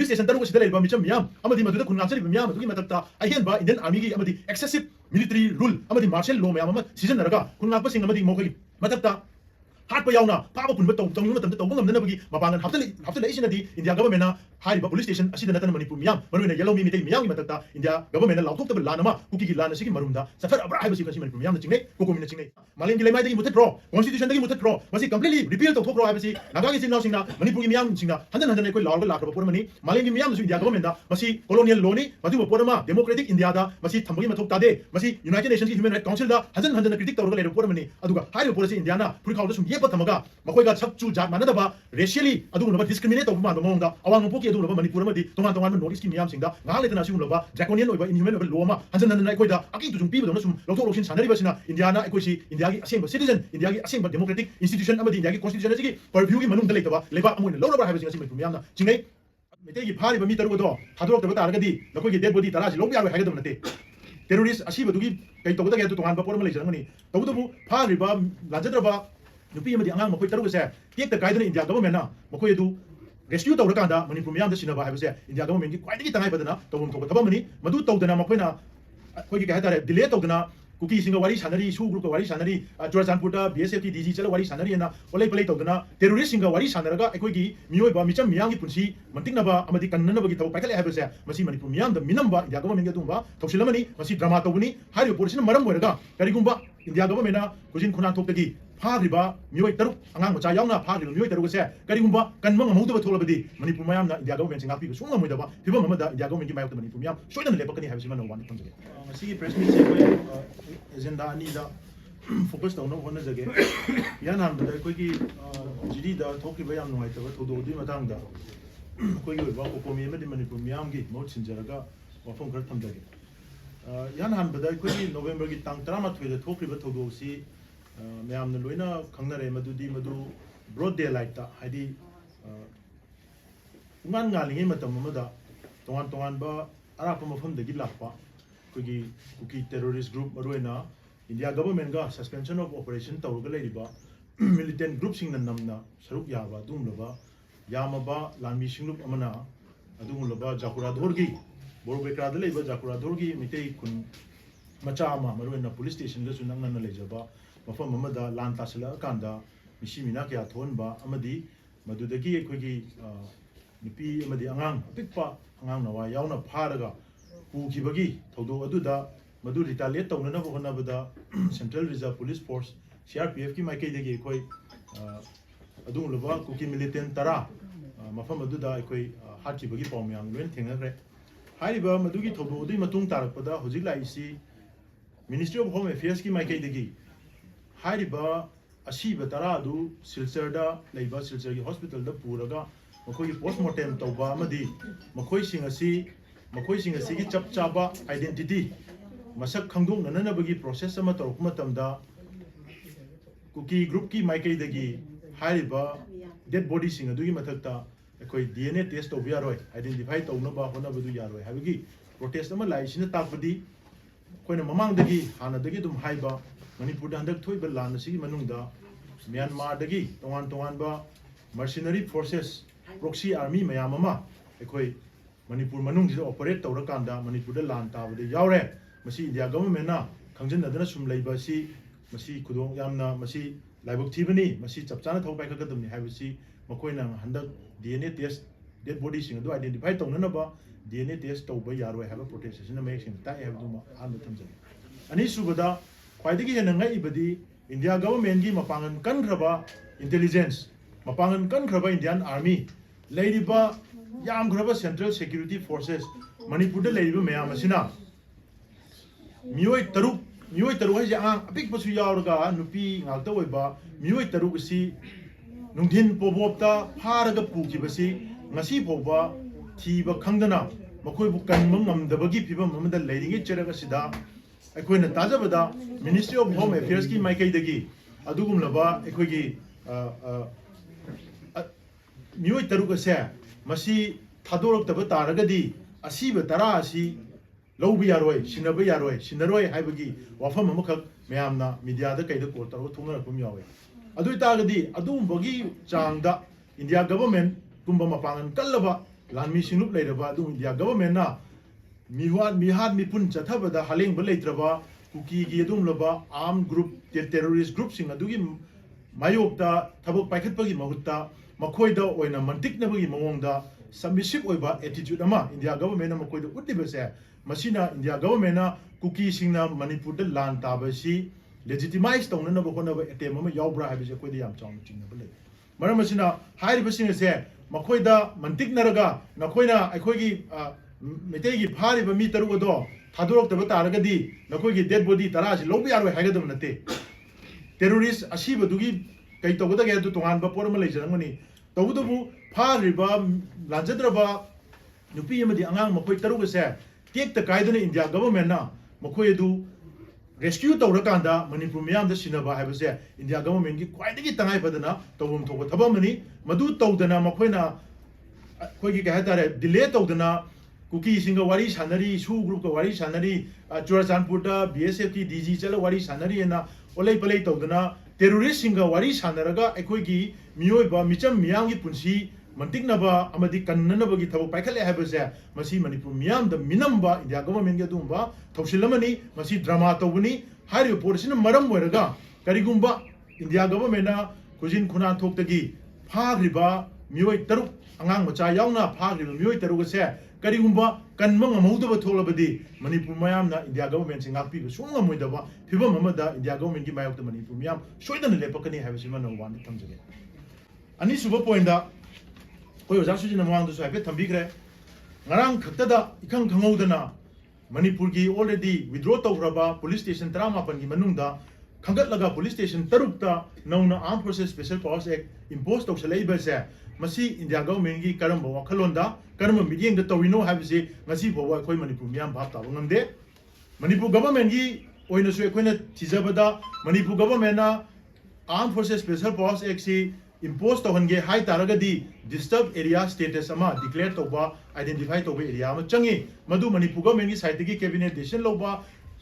police station taru sida leiba micham miyam amadi maduda kun ngachari miyam adugi matakta ahian ba Indian army gi amadi excessive military rule amadi martial law miyam ama season naraga kun ngakpa sing amadi mokai matakta hard pa yauna pa ba punba tong matam tong ngam na bagi mapangan haftal isina di India government na hariba police station asida natan manipur miyam maruna yellow mi mitay miyam gi matakta India government na lautok tab lana ma kuki gi lana sigi marumda safar abra haiba si kasi manipur miyam na chingne kokomi na chingne maling gi lemai dagi mutat pro constitution dagi mutat pro masi completely repeal to pro haiba si naga gi singna singna manipur gi miyam singna handan koi law ga lakra por mani maling gi miyam su India government da masi colonial law ni madu por ma democratic India da masi thambagi mathok tade masi United Nations gi human rights council da handan critic tawra ga le por mani aduga haiba por si India na puri khawda sum yepa thamaga makoiga chakchu jat manadaba racially adugunaba discriminate tawba ma monga awang poki adugunaba manipur ma di tongan notice ki miyam singda ngal letana sigulaba draconian oiba inhuman oiba law ma handan koida aki tu jung pi badona sum lokthok lokshin sanari basina India na ekoi si India gi asengba citizen India gi asengba democratic institution amadi India gi constitution gi purview gi manung da leitaba leba amoina lawraba haiba singa si manipur miyam na chingai mete gi phari ba mi taru do hadrok taba taragadi lakoi gi dead body tara si lobi yaro haiga dum nate terrorist asibadugi kai tawda ga tu tongan ba por ma lejarangani tawdu phari ba lajadraba nupi amadi angang makoi taru se tek ta kaidana India government na makoi du rescue tawra kanda manipur miyam da sinaba haiba se India government gi kwaidagi tangai badana tawum to thabamani madu tawdana makoina koi gi ka hatare delay tawdana kuki singa wari sanari su group ka wari sanari Churachandpur da BSF ki DG chala wari sanari na olai palai tawdana terrorist singa wari sanaraga ekoi gi miyoi ba micham miyam gi punsi mantikna ba amadi kannana ba gi taw paikale haiba se masi manipur miyam da minam ba India government gi dumba tawsilamani masi drama tawbuni hari police na maram boiraga karigumba India government na kujin khuna thokdagi phagriba miyoi taruk angang macha yauna phagriba miyoi taruk se karigumba kanmang amauda tholabadi manipur mayam na India government singa pi sunga moida ba phibam amada India government gi mayok manipur miyam soidana lepakani haiba sima no wan thonjage masi press meet se agenda ani da focus tawna hona jage yan han da koi gi jidi da thokriba yam noi ta thodo di matang da koi gi ba kokomi amadi manipur miyam gi mot sinjaraga wafom khar thamjage yan han da koi gi November gi tang 13 da thokriba thodo si ma'am लोना खंगनरे मदुदी मदु broad daylight ता हाइदी उंगान गालिंगे मतम मदा तोंगान तोंगान बा अराप मफम दगी लापा कुकी कुकी टेररिस्ट ग्रुप मरोइना इंडिया गवर्नमेंट गा सस्पेंशन ऑफ ऑपरेशन तौरगा लेरिबा मिलिटेंट ग्रुप सिंग नमना सरुक याबा दुमलबा यामबा लामी सिंगलुप अमना अदुमलबा जाकुरा धोरगी बोरबेक्रा द लेबा जाकुरा धोरगी मिते कुन मचा अमा मरोइना पुलिस स्टेशन दा सुनंगना लेजबा मफम अमदा लान तासला कांदा मिसी मिना क्या थोनबा अमदी मदुदगी अखोगी नुपी अमदी अंगांग अपिकपा अंगांग नवा यावना फारगा पुखिबगी थौदो अदुदा मदु रिटालिएट तौनना होनबदा central reserve police force CRPF की माइकेदगी अखोई अदुंगलबा कुकी मिलिटेंट तरा मफम अदुदा अखोई हाकिबगी पावमयां लोन थेंगनग्रे हारिबा मदुगी थौदो अदुई मतुंग तारकपदा होजिक लाइसी मिनिस्ट्री ऑफ होम अफेयर्स की माइकेदगी हारिबा असीबा तरा दु सिलचरदा लेबा सिलचर की हॉस्पिटल दा पुरगा मखोई पोस्टमार्टम तौबा अमदी मखोई सिंग असी की चप चाबा आइडेंटिटी मसक खंगदों नननबगी प्रोसेस अमा तौरक मतमदा कुकी ग्रुप की माइकेदगी हारिबा डेड बॉडी सिंग अदुगी मथकता अखोई DNA टेस्ट तौबा यारोय आइडेंटिफाई तौनबा होनबदु यारोय हाबिगी प्रोटेस्ट अमा लाइसिना ताकबदी कोइना ममांगदगी हानदगी दुम हाइबा मणिपुर हंदक थोइब लान असिगी मनुंगदा म्यांमार दगी तोंगान तोंगानबा मर्सिनरी फोर्सेस प्रॉक्सी आर्मी मयाम अमा एखोई मणिपुर मनुंग जिदा ऑपरेट तौरकांदा मणिपुर लान ताबदे यावरे मसी इंडिया गवर्नमेंट ना खंजनदना सुम लेबसी मसी खुदों यामना मसी लाइबक थीबनी मसी चपचाना थौ पाइखगदमनि हाइबसी मखोइना हंदक DNA टेस्ट डेड बॉडी सिंग अदु आइडेंटिफाई तौननबा DNA टेस्ट तौबा यारोय हाइबा प्रोटेक्शन मेक सिंग ताइ हाइबदुमा आन थमजगे अनि सुबदा ख्वाइदगी हेन ngai इंडिया गवर्नमेंट की मपांगन कनख्रबा इंटेलिजेंस मपांगन कनख्रबा इंडियन आर्मी लेरिबा यामख्रबा सेंट्रल सिक्योरिटी फोर्सेस मणिपुर द लेरिबा मयाम असिना मियोय तरुक हाइजे आंग अपिक पसु यावरगा नुपी ngakta oiba मियोय तरुक असि नुंथिन पोबोपता फारगा पुखिबसि ngasi फोबा थीबा खंगदना मखोइबु कनमम ngamdabagi phibam amada leiringi cheraga sida अखोइना ताजबदा मिनिस्ट्री ऑफ होम अफेयर्स की माइकेदगी अदुगुमलबा अखोइगी मियोय तरुक से मसी थादोरक्तब तारगदी असीब तरा असी लौब यारोय सिनरोय हाइबगी वाफम अमखक मयामना मीडिया दा कैद कोर तरो थुंगरकम यावे अदुइ तागदी अदुमबगी चांगदा इंडिया गवर्नमेंट कुंबा मपांगन कल्लबा ꯂꯥꯟꯃꯤ ꯁꯤꯡꯂꯨꯞ ꯂꯩꯔꯕ ꯑꯗꯨ ꯏꯟꯗꯤꯌꯥ ꯒꯕꯔꯟꯃꯦꯟꯠꯅ ꯃꯤꯍꯥꯠ ꯃꯤꯄꯨꯟ ꯆꯠꯊꯕꯗ ꯍꯥꯂꯦꯡꯕ ꯂꯩꯇ꯭ꯔꯕ ꯀꯨꯀꯤꯒꯤ ꯑꯗꯨꯒꯨꯝꯂꯕ ꯑꯥꯔꯝ ꯒ꯭ꯔꯨꯞ ꯇꯦꯔꯣꯔꯤꯁ ꯒ꯭ꯔꯨꯞꯁꯤꯡ ꯑꯗꯨꯒꯤ ꯃꯥꯌꯣꯛꯇ ꯊꯕꯛ ꯄꯥꯏꯈꯠꯄꯒꯤ ꯃꯍꯨꯠꯇ ꯃꯈꯣꯏꯗ ꯑꯣꯏꯅ ꯃꯟꯇꯤꯛꯅꯕꯒꯤ ꯃꯑꯣꯡꯗ ꯁꯕꯃꯤꯁꯤꯞ ꯑꯣꯏꯕ ꯑꯦꯇꯤꯇ꯭ꯌꯨꯠ ꯑꯃ ꯏꯟꯗꯤꯌꯥ ꯒꯕꯔꯟꯃꯦꯟꯠꯅ ꯃꯈꯣꯏꯗ ꯎꯠꯂꯤꯕꯁꯦ ꯃꯁꯤꯅ ꯏꯟꯗꯤꯌꯥ ꯒꯕꯔꯟꯃꯦꯟꯠꯅ ꯀꯨꯀꯤꯁꯤꯡꯅ ꯃꯅꯤꯄꯨꯔꯗ ꯂꯥꯟ ꯇꯥꯕꯁꯤ ꯂꯦꯖꯤꯇꯤꯃꯥꯏꯖ ꯇꯧꯅꯅꯕ ꯍꯣꯠꯅꯕ ꯑꯦꯇꯦꯝ ꯑꯃ ꯌꯥꯎꯕ꯭ꯔꯥ ꯍꯥꯏꯕꯁꯤ ꯑꯩꯈꯣꯏꯗ ꯌꯥꯝ ꯆꯥꯎꯅ ꯆꯤꯡꯅꯕ ꯂꯩ ꯃꯔꯝ ꯑꯁꯤꯅ ꯍꯥꯏꯔꯤꯕꯁꯤꯡ ꯑꯁꯦ ꯃꯈꯣꯏꯗ ꯃꯟꯇꯤꯛꯅꯔꯒ ꯅꯈꯣꯏꯅ ꯑꯩꯈꯣꯏꯒꯤ ꯃꯩꯇꯩꯒꯤ ꯐꯥꯔꯤꯕ ꯃꯤ 6 ꯑꯗꯣ ꯊꯥꯗꯣꯔꯛꯇꯕ ꯇꯥꯔꯒꯗꯤ ꯅꯈꯣꯏꯒꯤ ꯗꯦꯗ ꯕꯣꯗꯤ 10ꯁꯤ ꯂꯧꯕ ꯌꯥꯔꯣꯏ ꯍꯥꯏꯒꯗꯕ ꯅꯠꯇꯦ ꯇꯦꯔꯣꯔꯤꯁ ꯑꯁꯤꯕꯗꯨꯒꯤ ꯀꯩ ꯇꯧꯒꯗꯒꯦ ꯑꯗꯨ ꯇꯣꯉꯥꯟꯕ ꯄꯣꯠ ꯑꯃ ꯂꯩꯖꯔꯝꯒꯅꯤ ꯇꯧꯕꯇꯕꯨ ꯐꯥꯔꯤꯕ ꯂꯥꯟꯖꯗ꯭ꯔꯕ ꯅꯨꯄꯤ ꯑꯃꯗꯤ ꯑꯉꯥꯡ ꯃꯈꯣꯏ 6 ꯑꯁꯦ ꯇꯦꯛꯇ ꯀꯥꯏꯗꯅ ꯏꯟꯗꯤꯌꯥ ꯒꯕꯔꯟꯃꯦꯟꯠꯅ ꯃꯈꯣꯏ ꯑꯗꯨ ꯔꯦꯁꯀ꯭ꯌꯨ ꯇꯧꯔꯀꯥꯟꯗ ꯃꯅꯤꯄꯨꯔ ꯃꯤꯌꯥꯝꯗ ꯁꯤꯟꯅꯕ ꯍꯥꯏꯕꯁꯦ ꯏꯟꯗꯤꯌꯥ ꯒꯕꯔꯟꯃꯦꯟꯠꯀꯤ ꯈ꯭ꯋꯥꯏꯗꯒꯤ ꯇꯉꯥꯏꯐꯗꯅ ꯇꯧꯐꯝ ꯊꯣꯛꯄ ꯊꯕꯛ ꯑꯃꯅꯤ ꯃꯗꯨ ꯇꯧꯗꯅ ꯃꯈꯣꯏꯅ ꯑꯩꯈꯣꯏꯒꯤ ꯀꯩ ꯍꯥꯏꯇꯥꯔꯦ ꯗꯤꯂꯦ ꯇꯧꯗꯅ कुकीसिंगा वारी सानरी सु ग्रुप का वारी सानरी चुराचांदपुर BSF की DG चल वारी सानरी ना ओलै पलै तौदना टेररिस्ट सिंगा वारी सानरगा अखोइगी मियोइबा मिचम मियांगी पुंसी मंतिकनबा अमदि कन्ननबगी थबक पाइखले हाबसे मसी मणिपुर मियाम द मिनमबा इंडिया गवर्नमेंट के दुंबा थौसिलमनी मसी ड्रामा तौबनी हारियो पोरसिन मरम ओइरगा करिगुंबा इंडिया गवर्नमेंट ना कुजिन खुना थोक्तगी फाग्रिबा मियोइ तरुक अंगांग मचा यावना फाग्रिबा मियोइ तरुगसे करिगुंबा कन्मंग मौदब थोलबदी मणिपुर मयामना इंडिया गवर्नमेंट सिंग आक्पी सुंग मोइदबा फिबम अमदा इंडिया गवर्नमेंट की मायोक्ता मणिपुर मयाम सोइदन लेपकनी हाबसि मन वान थमजगे अनि सुबा पॉइंट कोई ओजा सुजिन मवांग दसु हाइफे थंबिग्रे ngarang khaktada ikhang khangौदना मणिपुर की ऑलरेडी विड्रॉ तौरबा पुलिस स्टेशन 38 की मनुंगदा खंगतलगा पुलिस स्टेशन 3 नौना armed forces special powers act impose तौसलैबसे मसी इंडिया गवर्नमेंट की करम वखलोंदा करम मीडियम द तौइनो हाबसि ngasi बोवा अखोय मणिपुर मियाम भाप ताबो ngamde मणिपुर गवर्नमेंट की ओइनसु अखोयना थिजबदा मणिपुर गवर्नमेंट ना armed forces special powers act सी इंपोज तौहनगे हाई तारगदी डिस्टर्ब एरिया स्टेटस अमा डिक्लेयर तौबा आइडेंटिफाई तौबा एरिया अमा चंगी मधु मणिपुर गवर्नमेंट की साइड की कैबिनेट डिसीजन लौबा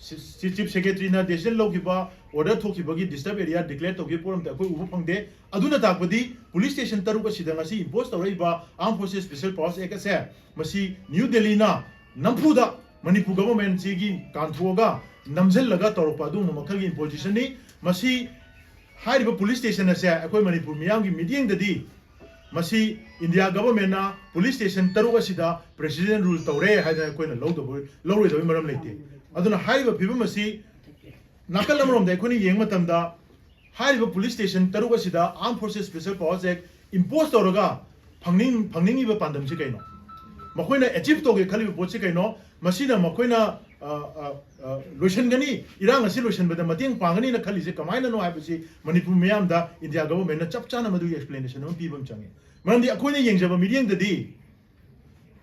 चीफ सेक्रेटरी ना डिसीजन लौखिबा ऑर्डर थोखिबगी डिस्टर्ब एरिया डिक्लेयर तौगे पोरम त अखोय उबो फंगदे अदुना ताकबदी पुलिस स्टेशन 3 असिदा ngasi इंपोज तौरैबा armed forces special powers act असे मसी न्यू दिल्ली ना नंफुदा मणिपुर गवर्नमेंट सिगी कांथोगा नमजलगा तौरपा अदु मखलगी इंपोजिशन नि मसी हाइरिबा पुलिस स्टेशन असे अखोय मणिपुर मियाम की मीटिंग ददी मसी इंडिया गवर्नमेंट ना पुलिस स्टेशन 3 असिदा प्रेसिडेंट रूल तौरे हाइदा अखोयना लौरोइदबो मरम लेते अदुना हाइरिबा फिबम असी नाकल अमरोम द अखोयनी येंग मतमदा हाइरिबा पुलिस स्टेशन 3 असिदा arm forces special powers act impose तौरगा फंगनिंगिबा पांदमसि कैनो मखोयना अचीव तौगे खलिबा पोटसि कैनो मसीना मखोयना लोशनगनी इरांग असि लोशनबदा मतेंग पांगनी न खलिसे कमाइना नो हाइबसि मणिपुर मियाम दा इंडिया गवर्नमेंट न चपचाना मदुगी एक्सप्लेनेशन अम पीबम चांगे मरंदी अखोयना येंजबा मीडियम ददी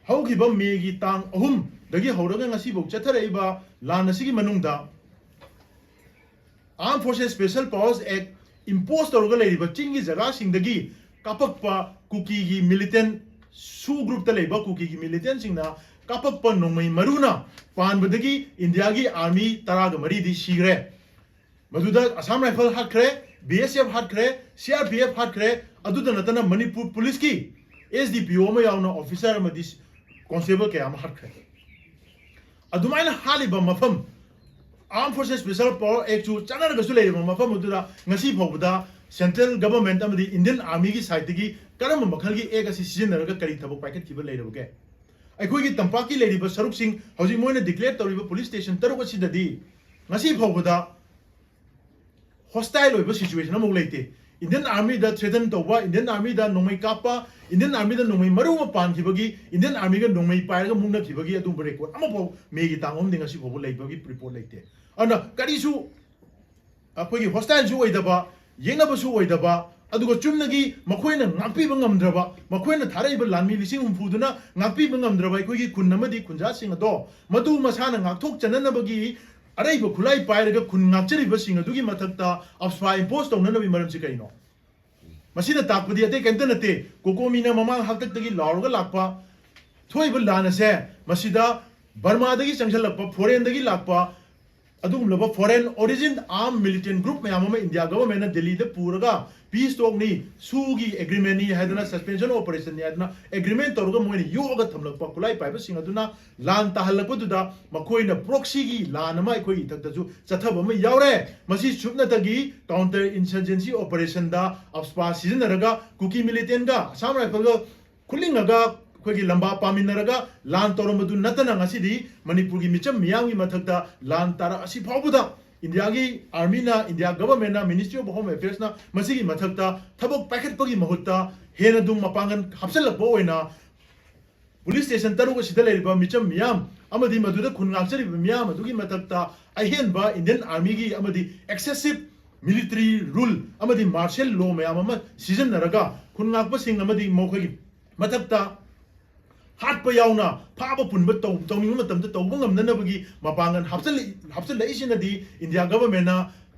हौखिबा मेगी तांग अहुम दगी हौरगा ngasi बौ चथरैबा लान असिगी मनुंगदा arm forces special powers act impose तौरगा लेरिबा चिंगी जगह सिंगदगी कापकपा कुकी की मिलिटेंट सु ग्रुप त लेबा कुकी की मिलिटेंट सिंगना कापकपा नोंमै मरुना पानबदगी इंडिया की आर्मी 13 सिग्रे मधुदा असम राइफल हाटख्रे BSF हाटख्रे CRPF हाटख्रे अदुदा नतना मणिपुर पुलिस की SDPO मा यावना ऑफिसर मदि कांस्टेबल के आम हाटख्रे अदुमाइना हालिबा मफम arm forces special power act चु चनरगसु लेरिबा मफम अदुदा ngasi फौबदा सेंट्रल गवर्नमेंट अमदि इंडियन आर्मी की साइड की करम मखल की एक असि सिजनरगा करी थबक पाइकट किबा लेरबगे अखोई तंपाकी लेरिबा सरुक सिंह हौजी मोइना डिक्लेयर तौरिबा पुलिस स्टेशन 3 असिददी ngasi फौबदा हॉस्टाइल ओइबा सिचुएशन अमु लेते इंडियन आर्मी दा थ्रेटन तौबा इंडियन आर्मी दा नोंमै कापा इंडियन आर्मी दा नोंमै मरुमा पानखिबगी इंडियन आर्मी गा नोंमै पाइरगा मुंगनाखिबगी अदुम रेकॉर्ड अमफौ मेगी तांगोम दि ngasi फौबो लेबगी रिपोर्ट लेते अना करिसु अखोई हॉस्टाइल सु ओइदबा येंगबसु ओइदबा अदुगा चुमनगी मखोइना ngakpiba ngamdraba मखोइना थारैबा लानमी लिसिंग हुमफुदुना ngakpiba ngamdraba अखोइगी खुन नमदि खुनजा सिंग अदो मदु मसाना ngakथोक चननबगी अरैबा खुलाई पाइरगा खुन ngakचरिबा सिंग अदुगी मथक्ता अफस्वा इंपोज तौननबि मरमसि कैनो मसिना ताकपदि अते केंत नते कोकोमीना ममांग हाक्तकदगी लाउरगा लाक्पा थोइबा लानसे मसिदा बर्मादगी चंगसलक्पा फोरेनदगी लाक्पा अदुगुमलबा foreign origin arm militant group मैम इंडिया गवर्नमेंट दिल्ली दे पूरगा पीस टॉक नी सूगी एग्रीमेंट नी हैदना सस्पेंशन ऑपरेशन नी हैदना एग्रीमेंट तौरगा मोइनी योगा थमलकपा खुलाई पाइबा सिंह अदुना लान ताहलकपदुदा मखोइना प्रोक्सी की लान अमा अखोइ इथक्तजु चथब अमा यावरे मसी सुपनतगी काउंटर इंसर्जेंसी ऑपरेशन दा अफ्सपा सिजनरगा कुकी मिलिटेंट गा असम राइफल गा खुलिंगगा कोई लंबा पामिनरगा लान तौरमदु नतना ngасidi मणिपुर की मिचम मियाम की मथकता लान तारा असि फावबदा इंडिया की आर्मी ना इंडिया गवर्नमेंट ना मिनिस्ट्री ऑफ होम अफेयर्स ना मसी की मथकता थबक पैकेट पगी महुत्ता हेन दुम मपांगन हपसलकबो ओइना पुलिस स्टेशन तरुग सिदा लेरिबा मिचम मियाम अमदि मदुदा खुनगाचरि मियाम अदुगी मथकता अहेनबा इंडियन आर्मी की अमदि एक्सेसिव मिलिट्री रूल अमदि मार्शल लॉ मैम अमा सीजन नरगा खुनगाकप सिंग अमदि मोखगी मथकता हाथ यावना फाब पुनब तौनिंग मतमद तौब ngamnanabagi mapangan hapsal isinadi India government ना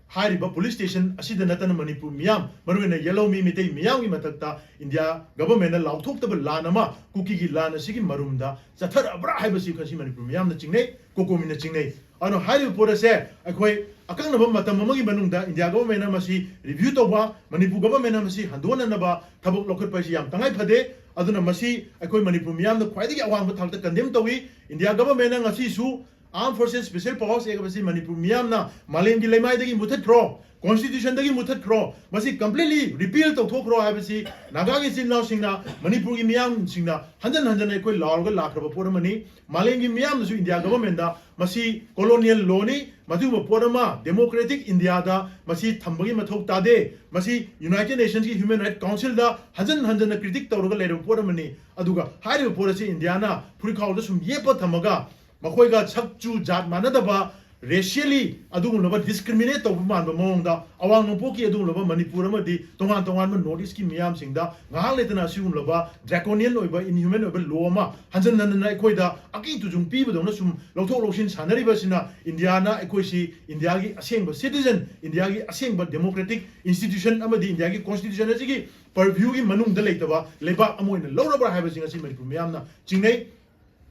हारिबा पुलिस स्टेशन असिदा नतन मणिपुर मियाम मरुना येलो मी मितै मियाम की मथकता इंडिया गवर्नमेंट ना लाउथोक्तब लान अमा कुकी की लान असिगी मरुमदा चथर अब्रा हाइबसी खसी मणिपुर मियाम ना चिंगनै कोकोमी ना चिंगनै अनो हारिबा पोरसे अखोय अकंगनब मतम अमगी मनुंगदा इंडिया गवर्नमेंट ना मसी रिव्यू तौबा मणिपुर गवर्नमेंट ना मसी हंदोननबा थबक लोखटपासी याम तंगाई फदे अदुना मसी अखोय मणिपुर मियाम ना ख्वाइदगी अवांग थाकता कंडेम तौई इंडिया गवर्नमेंट ना ngasi su arm forces special powers एकबसी मणिपुर मियाम ना मालेम की लेमाइदगी मुथथ्रो कॉन्स्टिट्यूशन दगी मुथथ्रो मसी कंप्लीटली रिपील तौथोख्रो हाबसी नागा की चिन्नाव सिंगना मणिपुर की मियाम सिंगना हंजन हंजन अखोय लावगा लाखरबा पोरमनी मालेम की मियाम सु इंडिया गवर्नमेंट दा मसी कॉलोनियल लॉनी मधुब पोरमा डेमोक्रेटिक इंडिया दा मसी थंबगी मथौ तादे मसी यूनाइटेड नेशंस की ह्यूमन राइट काउंसिल दा हंजन हंजन क्रिटिक तौरगा लेरब पोरमनी अदुगा हारिब पोरसी इंडिया ना फुरिखाउदा सुम येप थमगा मखोइगा छकचु जात मानदबा रेशियली अदुगुलबा डिस्क्रिमिनेट तौब मानबा मोंगदा अवांग नोपोकी अदुगुलबा मणिपुर अमदि तोंगान तोंगान नॉर्थ ईस्ट की मियाम सिंगदा ngahang letana sigumlaba draconian oiba inhuman oiba law ma hanjan nanna ekoida aki tujung pi bodona sum lokthok loksin sanariba sina india na ekoisi india gi asengba citizen india gi asengba democratic institution amadi india gi constitution asigi purview gi manung da leitaba lebak amoina lorabra haiba singa si manipur miam na chingnei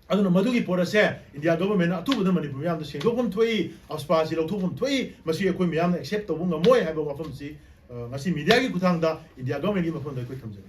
अदुना मधुगी पोरसे India government अथुबद मणिपुर मियाम द सेंगोफम थोई अस्पासी लौथोफम थोई मसी अखोय मियाम एक्सेप्ट तौब ngमोय हाइबा वाफम सि ngasi मीडिया की खुथांग दा इंडिया गवर्नमेंट की मफम दा अखोय थमजै